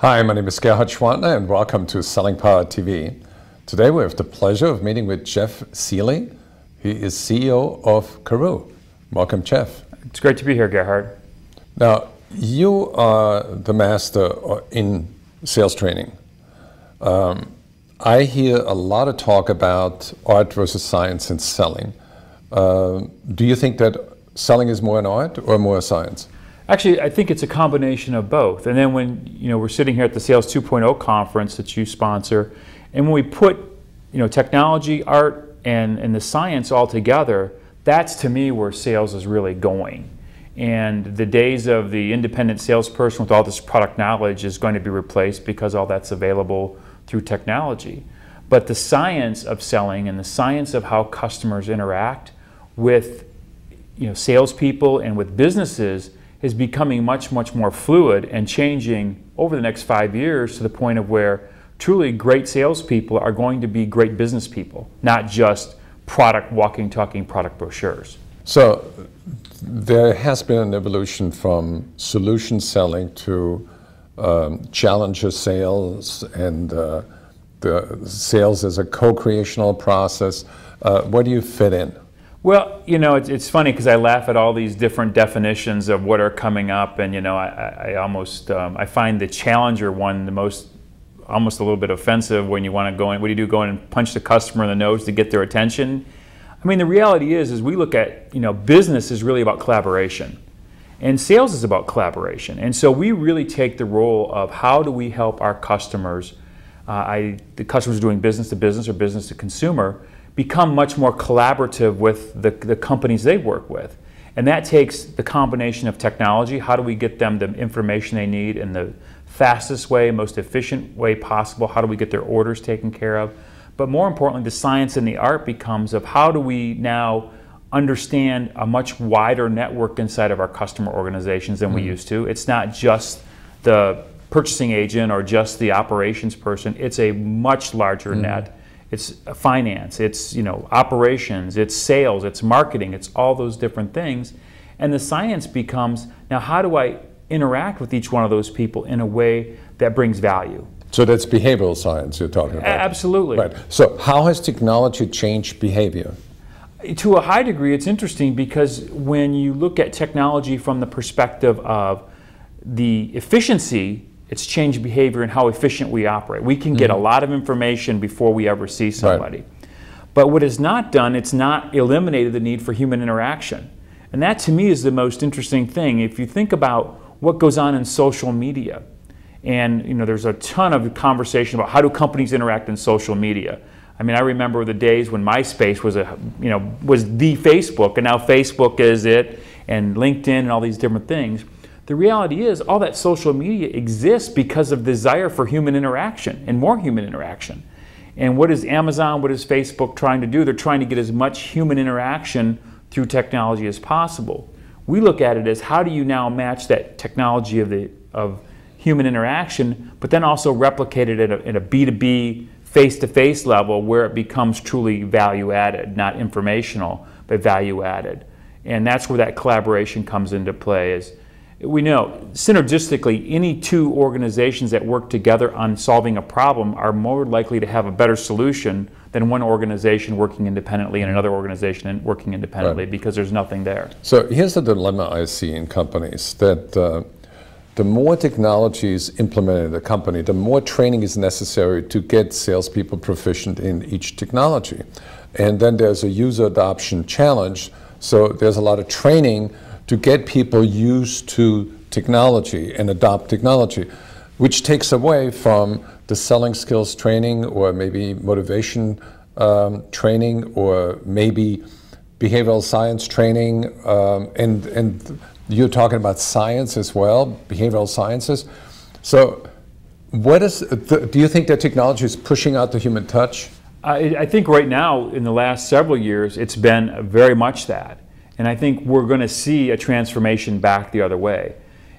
Hi, my name is Gerhard Schwantner and welcome to Selling Power TV. Today we have the pleasure of meeting with Jeff Seeley. He is CEO of Karoo. Welcome, Jeff. It's great to be here, Gerhard. Now, you are the master in sales training. I hear a lot of talk about art versus science in selling. Do you think that selling is more an art or more a science? Actually, I think it's a combination of both. And then when we're sitting here at the Sales 2.0 conference that you sponsor, and when we put technology, art, and the science all together, that's to me where sales is really going. And the days of the independent salesperson with all this product knowledge is going to be replaced because all that's available through technology. But the science of selling and the science of how customers interact with salespeople and with businesses is becoming much more fluid and changing over the next 5 years to the point of where truly great salespeople are going to be great business people, not just walking, talking product brochures. So there has been an evolution from solution selling to challenger sales and the sales as a co-creational process. Where do you fit in? Well, it's funny because I laugh at all these different definitions of what are coming up, and I find the challenger one almost a little bit offensive when you want to go in. What do you do? Go in and punch the customer in the nose to get their attention? I mean, the reality is we look at business is really about collaboration, and sales is about collaboration, and so we really take the role of how do we help our customers, the customers doing business to business or business to consumer, become much more collaborative with the companies they work with. And that takes the combination of technology. How do we get them the information they need in the fastest way, most efficient way possible? How do we get their orders taken care of? But more importantly, the science and the art becomes of how do we now understand a much wider network inside of our customer organizations than we used to. It's not just the purchasing agent or just the operations person. It's a much larger net. It's finance, it's operations, it's sales, it's marketing, it's all those different things. And the science becomes, now how do I interact with each one of those people in a way that brings value? So that's behavioral science you're talking about. Absolutely. Right. So how has technology changed behavior? To a high degree, it's interesting because when you look at technology from the perspective of the efficiency, it's changed behavior and how efficient we operate. We can get a lot of information before we ever see somebody. Right. But what it's not done, it's not eliminated the need for human interaction. And that to me is the most interesting thing. If you think about what goes on in social media, and there's a ton of conversation about how do companies interact in social media. I mean, I remember the days when MySpace was the Facebook, and now Facebook is it, and LinkedIn and all these different things. The reality is all that social media exists because of desire for human interaction and more human interaction. And what is Amazon, what is Facebook trying to do? They're trying to get as much human interaction through technology as possible. We look at it as how do you now match that technology of human interaction, but then also replicate it at a B2B face-to-face level where it becomes truly value-added, not informational, but value-added. And that's where that collaboration comes into play. We know synergistically any two organizations that work together on solving a problem are more likely to have a better solution than one organization working independently and another organization working independently, because there's nothing there. So here's the dilemma I see in companies, that the more technology is implemented in a company, the more training is necessary to get salespeople proficient in each technology. And then there's a user adoption challenge, so there's a lot of training to get people used to technology and adopt technology, which takes away from the selling skills training or maybe motivation training or maybe behavioral science training. And you're talking about science as well, behavioral sciences. So do you think that technology is pushing out the human touch? I think right now, in the last several years, it's been very much that. And I think we're going to see a transformation back the other way.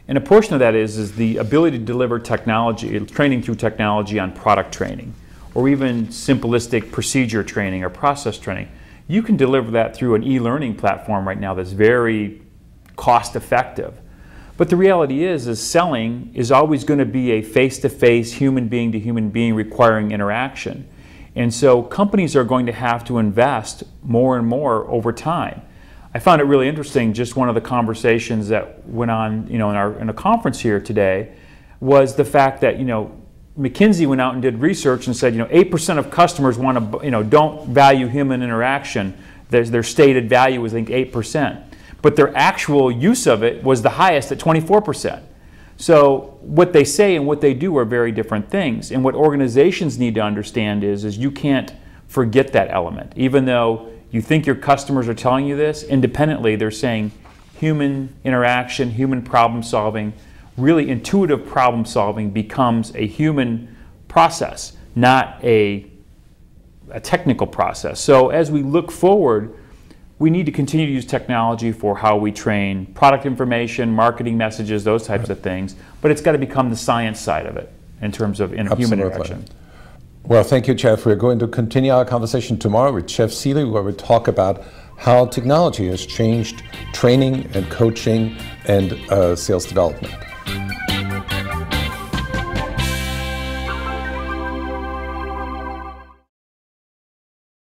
And a portion of that is the ability to deliver technology, training through technology on product training, or even simplistic procedure training or process training. You can deliver that through an e-learning platform right now that's very cost effective. But the reality is selling is always going to be a face-to-face, human being to human being requiring interaction. And so companies are going to have to invest more and more over time. I found it really interesting, just one of the conversations that went on, in a conference here today, was the fact that, McKinsey went out and did research and said, 8% of customers want to, don't value human interaction. Their stated value was, I think, 8%. But their actual use of it was the highest at 24%. So what they say and what they do are very different things. And what organizations need to understand is you can't forget that element. Even though you think your customers are telling you this, independently they're saying human interaction, human problem solving, really intuitive problem solving becomes a human process, not a technical process. So as we look forward, we need to continue to use technology for how we train product information, marketing messages, those types of things, but it's got to become the science side of it in terms of human interaction. Well, thank you, Jeff. We're going to continue our conversation tomorrow with Jeff Seeley, where we talk about how technology has changed training and coaching and sales development.